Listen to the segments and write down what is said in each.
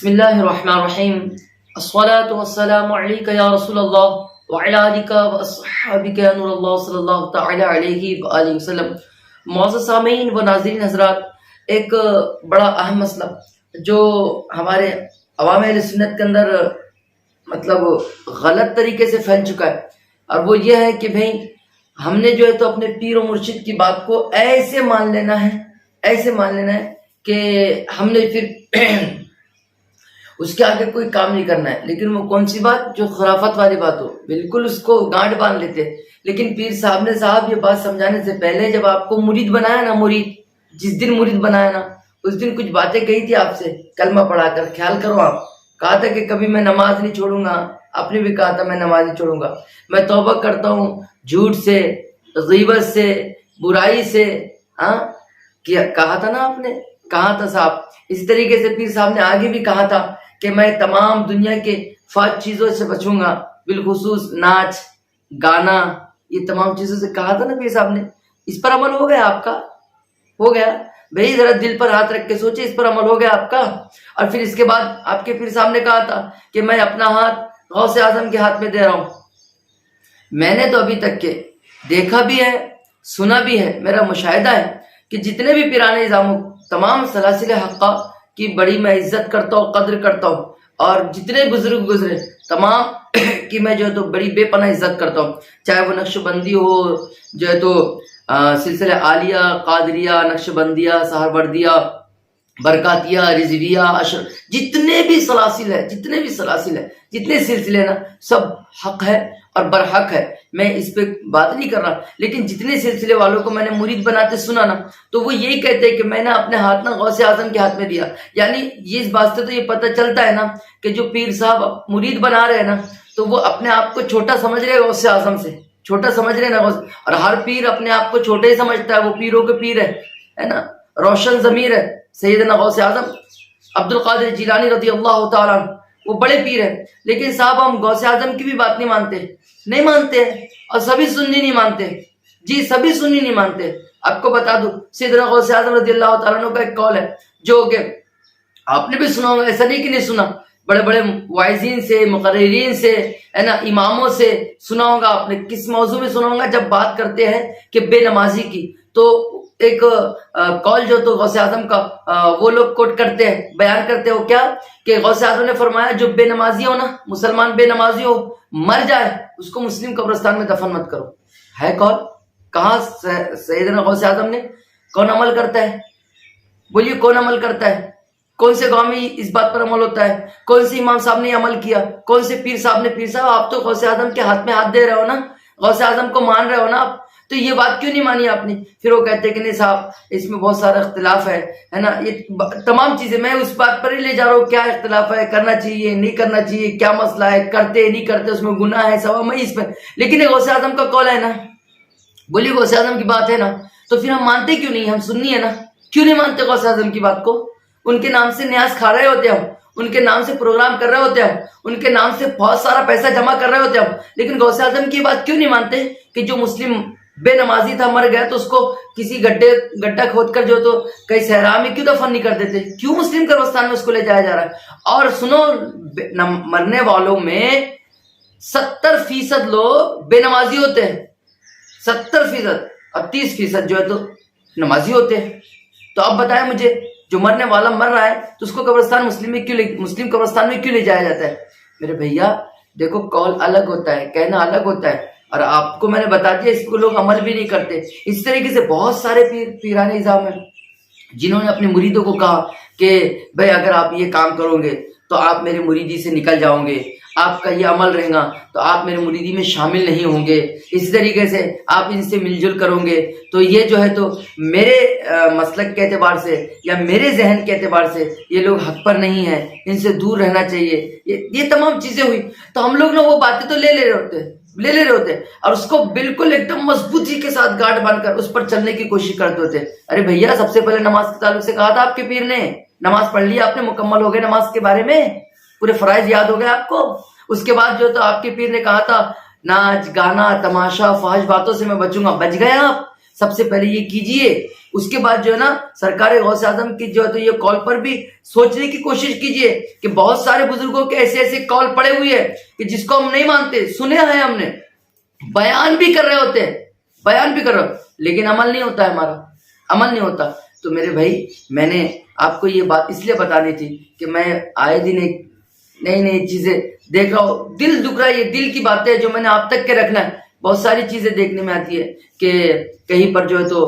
بسم اللہ الرحمن الرحیم الصلاة والسلام علیکہ یا رسول اللہ وعلی آلک واصحابک یا نور اللہ صلی اللہ تعالی علیہ وآلہ وسلم۔ معزز سامعین و ناظرین حضرات، ایک بڑا اہم مسئلہ جو ہمارے عوام اہل سنت کے اندر غلط طریقے سے پھیل چکا ہے، اور وہ یہ ہے کہ بھئی ہم نے جو ہے تو اپنے پیر و مرشد کی بات کو ایسے مان لینا ہے کہ ہم نے پھر اس کے آگے کوئی کام نہیں کرنا ہے۔ لیکن وہ کون سی بات؟ جو خرافت والی بات ہو، بالکل اس کو گانٹ باندھ لیتے۔ لیکن پیر صاحب نے یہ بات سمجھانے سے پہلے جب آپ کو مرید بنایا نا، جس دن مرید بنایا نا، اس دن کچھ باتیں کہی تھی آپ سے کلمہ پڑھا کر، خیال کرو آپ، کہا تھا کہ کبھی میں نماز نہیں چھوڑوں گا، آپ نے بھی کہا تھا میں نماز نہیں چھوڑوں گا، میں توبہ کرتا ہوں جھوٹ سے، غیبت سے، برائی سے، کہا تھا نا آپ نے، کہا تھا صاحب۔ اسی طریقے سے پیر صاحب نے آگے بھی کہا تھا کہ میں تمام دنیا کے فحش چیزوں سے بچوں گا، بالخصوص ناچ گانا، یہ تمام چیزوں سے کہا تھا نا پیر صاحب نے۔ اس پر عمل ہو گیا آپ کا؟ ہو گیا بھئی؟ ذرا دل پر ہاتھ رکھ کے سوچے، اس پر عمل ہو گیا آپ کا؟ اور پھر اس کے بعد آپ کے پیر صاحب نے کہا تھا کہ میں اپنا ہاتھ غوث اعظم کے ہاتھ میں دے رہا ہوں۔ میں نے تو ابھی تک کے دیکھا بھی ہے، سنا بھی ہے، میرا مشاہدہ ہے کہ جتنے بھی پیران نظام، تمام سلاسل حقہ کی بڑی میں عزت کرتا ہوں، قدر کرتا ہوں، اور جتنے بزرگ گزرے تمام کی میں جو ہے تو بڑی بے پناہ عزت کرتا ہوں، چاہے وہ نقش بندی ہو، جو ہے تو سلسلہ عالیہ، قادریہ، نقش بندیہ، سہروردیہ، برکاتیہ، رضویہ، جتنے بھی سلاسل ہے، جتنے سلسلے نا، سب حق ہے اور برحق ہے، میں اس پہ بات نہیں کر رہا۔ لیکن جتنے سلسلے والوں کو میں نے مرید بناتے سنا نا، تو وہ یہی کہتے ہیں کہ میں نے اپنے ہاتھ نا غوث اعظم کے ہاتھ میں دیا۔ یعنی اس بات سے تو یہ پتہ چلتا ہے نا کہ جو پیر صاحب مرید بنا رہے ہیں نا، تو وہ اپنے آپ کو چھوٹا سمجھ رہے غوث اعظم سے، چھوٹا سمجھ رہے نا اور ہر پیر اپنے آپ کو چھوٹے ہی سمجھتا ہے، وہ پیروں کے پیر ہے نا، روشن ضمیر ہے سیدنا غوث اعظم عبد القادر جیلانی رضی اللہ تعالیٰ عنہ، وہ بڑے پیر ہیں۔ لیکن صاحب ہم غوث اعظم کی بھی بات نہیں مانتے اور سبھی سنی نہیں مانتے، جی سبھی سنی نہیں مانتے۔ آپ کو بتا دوں، سیدنا غوث اعظم رضی اللہ تعالیٰ عنہ کا ایک قول ہے جو کہ آپ نے بھی سنا ہوگا، ایسا نہیں کہ نہیں سنا، بڑے بڑے واعظین سے، مقررین سے، ہے نا، اماموں سے سنا ہوگا آپ نے۔ کس موضوع میں سنا ہوگا؟ جب بات کرتے ہیں کہ بے نمازی کی، تو ایک قول جو تو غوث اعظم کا وہ لوگ کوٹ کرتے ہیں، بیان کرتے ہو کیا کہ غوث اعظم نے فرمایا جو بے نمازی ہو نا، مسلمان بے نمازی ہو، مر جائے، اس کو مسلم قبرستان میں دفن مت کرو۔ ہے قول کہاں سیدنا غوث اعظم نے؟ کون عمل کرتا ہے؟ بولیے کون عمل کرتا ہے؟ کون سے گاؤں میں اس بات پر عمل ہوتا ہے؟ کون سے امام صاحب نے عمل کیا؟ کون سے پیر صاحب نے؟ پیر صاحب آپ تو غوث اعظم کے ہاتھ میں ہاتھ دے رہے ہو نا، غوث اعظم کو مان رہے ہو نا آپ، تو یہ بات کیوں نہیں مانی آپ نے؟ پھر وہ کہتے ہیں کہ نہیں صاحب اس میں بہت سارا اختلاف ہے نا، یہ تمام چیزیں میں اس بات پر ہی لے جا رہا ہوں، کیا اختلاف ہے، کرنا چاہیے نہیں کرنا چاہیے، کیا مسئلہ ہے، کرتے نہیں کرتے اس میں گناہ ہے، سوا میں اس میں۔ لیکن یہ غوث اعظم کا قول ہے نا، بولیے غوث اعظم کی بات ہے نا، تو پھر ہم مانتے کیوں نہیں؟ ہم سنی ہے نا، کیوں نہیں مانتے غوث اعظم کی بات کو؟ ان کے نام سے نیاز کھا رہے ہوتے ہم، ان کے نام سے پروگرام کر رہے ہوتے ہم، ان کے نام سے بہت سارا پیسہ جمع کر رہے ہوتے ہم، لیکن غوث اعظم کی بات کیوں نہیں مانتے کہ جو مسلم بے نمازی تھا، مر گیا، تو اس کو کسی گڈھا کھود کر جو تو کئی صحرا میں کیوں دفن نہیں کر دیتے؟ کیوں مسلم قبرستان میں اس کو لے جایا جا رہا ہے؟ اور سنو، مرنے والوں میں 70% لوگ بے نمازی ہوتے ہیں، 70%، اور 30% جو ہے تو نمازی ہوتے ہیں۔ تو اب بتائیں مجھے، جو مرنے والا مر رہا ہے تو اس کو قبرستان مسلم قبرستان میں کیوں لے جایا جاتا ہے؟ میرے بھیا دیکھو، قول الگ ہوتا ہے، کہنا الگ ہوتا ہے، اور آپ کو میں نے بتا دیا اس کو لوگ عمل بھی نہیں کرتے۔ اس طریقے سے بہت سارے پیران نظام ہیں جنہوں نے اپنے مریدوں کو کہا کہ بھئی اگر آپ یہ کام کرو گے تو آپ میرے مریدی سے نکل جاؤ گے، آپ کا یہ عمل رہے گا تو آپ میرے مریدی میں شامل نہیں ہوں گے، اسی طریقے سے آپ ان سے مل جل کرو گے تو یہ جو ہے تو میرے مسلک کے اعتبار سے یا میرے ذہن کے اعتبار سے یہ لوگ حق پر نہیں ہیں، ان سے دور رہنا چاہیے، یہ تمام چیزیں ہوئی۔ تو ہم لوگ نا وہ باتیں تو لے لے رہے ہوتے اور اس کو بالکل ایک دم مضبوطی کے ساتھ گاٹھ باندھ کر اس پر چلنے کی کوشش کرتے ہوتے۔ ارے بھیا، سب سے پہلے نماز کے تعلق سے کہا تھا آپ کے پیر نے، نماز پڑھ لی آپ نے، مکمل ہو گئے نماز کے بارے میں، پورے فرائض یاد ہو گئے آپ کو۔ اس کے بعد جو تو آپ کے پیر نے کہا تھا ناچ گانا تماشا فحش باتوں سے میں بچوں گا، بچ گئے آپ؟ سب سے پہلے یہ کیجئے، اس کے بعد جو ہے نا سرکار غوث اعظم کی جو ہے تو یہ کال پر بھی سوچنے کی کوشش کیجئے کہ بہت سارے بزرگوں کے ایسے ایسے کال پڑے ہوئے ہیں کہ جس کو ہم نہیں مانتے، سنے ہیں ہم نے، بیان بھی کر رہے ہوتے ہیں، بیان بھی کر رہے ہوتے، لیکن عمل نہیں ہوتا ہے، ہمارا عمل نہیں ہوتا۔ تو میرے بھائی، میں نے آپ کو یہ بات اس لیے بتانی تھی کہ میں آئے دن ایک نئی نئی چیزیں دیکھ رہا ہوں، دل دکھ رہا ہے، یہ دل کی باتیں جو میں نے آپ تک کے رکھنا ہے۔ بہت ساری چیزیں دیکھنے میں آتی ہے کہ کہیں پر جو ہے تو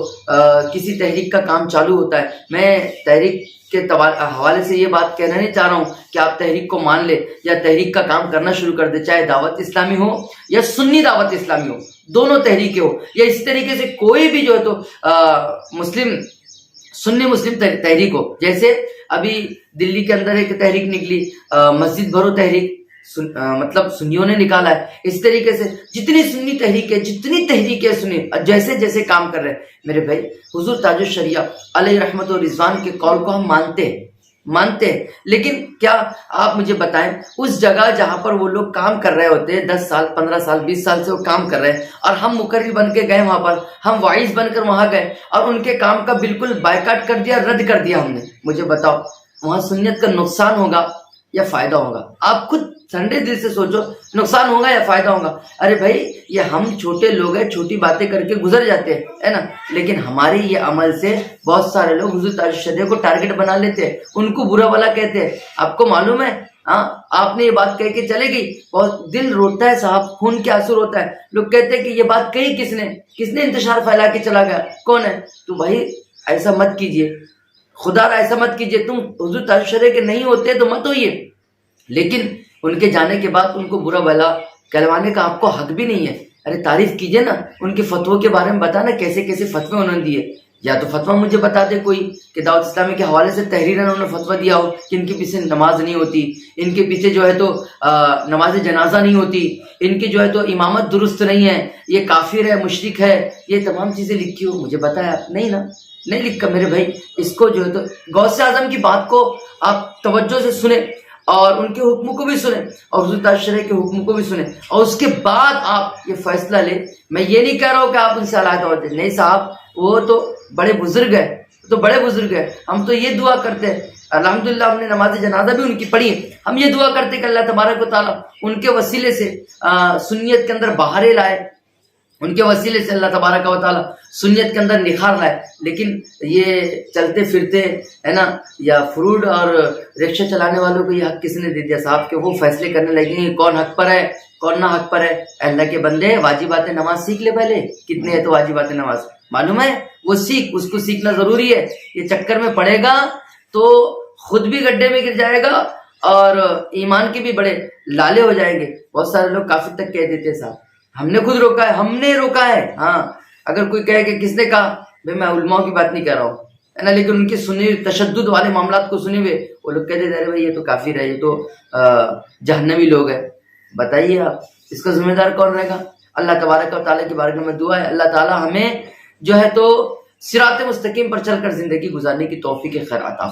کسی تحریک کا کام چالو ہوتا ہے۔ میں تحریک کے حوالے سے یہ بات کہنا نہیں چاہ رہا ہوں کہ آپ تحریک کو مان لے یا تحریک کا کام کرنا شروع کر دے، چاہے دعوت اسلامی ہو یا سنی دعوت اسلامی ہو، دونوں تحریکیں ہو، یا اس طریقے سے کوئی بھی جو ہے تو سنی مسلم تحریک ہو۔ جیسے ابھی دلی کے اندر ایک تحریک نکلی، مسجد بھرو تحریک، مطلب سنیوں نے نکالا ہے۔ اس طریقے سے جتنی سنی تحریکیں سنی جیسے جیسے کام کر رہے ہیں، میرے بھائی حضور تاج الشریعہ علیہ رحمت و رضوان کے قول کو ہم مانتے ہیں، لیکن کیا آپ مجھے بتائیں اس جگہ جہاں پر وہ لوگ کام کر رہے ہوتے ہیں، 10 سال 15 سال 20 سال سے وہ کام کر رہے ہیں، اور ہم مقرر بن کے گئے وہاں پر، ہم واعظ بن کر وہاں گئے اور ان کے کام کا بالکل بائیکاٹ کر دیا، رد کر دیا ہم نے، مجھے بتاؤ وہاں سنیت کا نقصان ہوگا یا فائدہ ہوگا؟ آپ خود ٹھنڈے دل سے سوچو، نقصان ہوگا یا فائدہ ہوگا؟ ارے بھائی، یہ ہم چھوٹے لوگ ہیں، چھوٹی باتیں کر کے گزر جاتے ہیں، ہے نا، لیکن ہمارے یہ عمل سے بہت سارے لوگ حضور تاج الشریعہ کو ٹارگٹ بنا لیتے ہیں، ان کو برا بھلا کہتے ہیں۔ آپ کو معلوم ہے، ہاں، آپ نے یہ بات کہہ کے چلے گئی، بہت دل روتا ہے صاحب، خون کے آنسو روتا ہے۔ لوگ کہتے ہیں کہ یہ بات کہی کس نے انتشار پھیلا کے چلا گیا، کون ہے؟ تو بھائی ایسا مت کیجئے، خدا را ایسا مت کیجئے، تم حضور تاج الشریعہ کے نہیں ہوتے تو مت ہوئیے، لیکن ان کے جانے کے بعد ان کو برا بھلا کہلوانے کا آپ کو حق بھی نہیں ہے۔ ارے تعریف کیجئے نا، ان کے فتووں کے بارے میں بتانا کیسے کیسے فتوے انہوں نے دیے، یا تو فتویٰ مجھے بتا دے کوئی کہ دعوت اسلامی کے حوالے سے تحریراً انہوں نے فتویٰ دیا ہو کہ ان کے پیچھے نماز نہیں ہوتی، ان کے پیچھے جو ہے تو نماز جنازہ نہیں ہوتی، ان کی جو ہے تو امامت درست نہیں ہے، یہ کافر ہے، مشرک ہے، یہ تمام چیزیں لکھی ہو، مجھے بتایا نہیں نا، نہیں لکھا میرے بھائی۔ اس کو جو ہے تو غوث اعظم کی بات کو آپ توجہ سے سنیں اور ان کے حکم کو بھی سنیں اور حضور تاج الشریعہ کے حکم کو بھی سنیں، اور اس کے بعد آپ یہ فیصلہ لیں۔ میں یہ نہیں کہہ رہا ہوں کہ آپ ان سے علیحدہ ہو جائیں، نہیں صاحب، وہ تو بڑے بزرگ ہیں، ہم تو یہ دعا کرتے ہیں، الحمدللہ ہم نے نماز جنازہ بھی ان کی پڑھی ہے، ہم یہ دعا کرتے ہیں کہ اللہ تبارک و تعالیٰ ان کے وسیلے سے سنیت کے اندر بہاریں لائے، ان کے وسیلے سے اللہ تبارک و تعالیٰ سنیت کے اندر نکھار لائے۔ لیکن یہ چلتے پھرتے ہے نا، یا فروٹ اور رکشہ چلانے والوں کو یہ حق کس نے دے دیا صاحب کہ وہ فیصلے کرنے لگیں کہ کون حق پر ہے کون نہ حق پر ہے؟ اللہ کے بندے، واجبات نماز سیکھ لے، پہلے کتنے ہے تو واجبات نماز معلوم ہے، وہ سیکھ، اس کو سیکھنا ضروری ہے۔ یہ چکر میں پڑے گا تو خود بھی گڈھے میں گر جائے گا اور ایمان کے بھی بڑے لالے ہو جائیں گے۔ بہت سارے لوگ کافر تک کہہ دیتے صاحب، ہم نے خود روکا ہے، ہم نے روکا ہے۔ ہاں، اگر کوئی کہے کہ کس نے کہا، بھائی میں علماء کی بات نہیں کہہ رہا ہوں، ہے نا، لیکن ان کی سنی تشدد والے معاملات کو سنے ہوئے وہ لوگ کہتے تھے ارے بھائی یہ تو کافر ہے، یہ تو جہنمی لوگ ہیں۔ بتائیے آپ اس کا ذمہ دار کون رہے گا؟ اللہ تبارک و تعالیٰ کی بارگاہ میں دعا ہے اللہ تعالیٰ ہمیں جو ہے تو صراط مستقیم پر چل کر زندگی گزارنے کی توفیق خیر عطا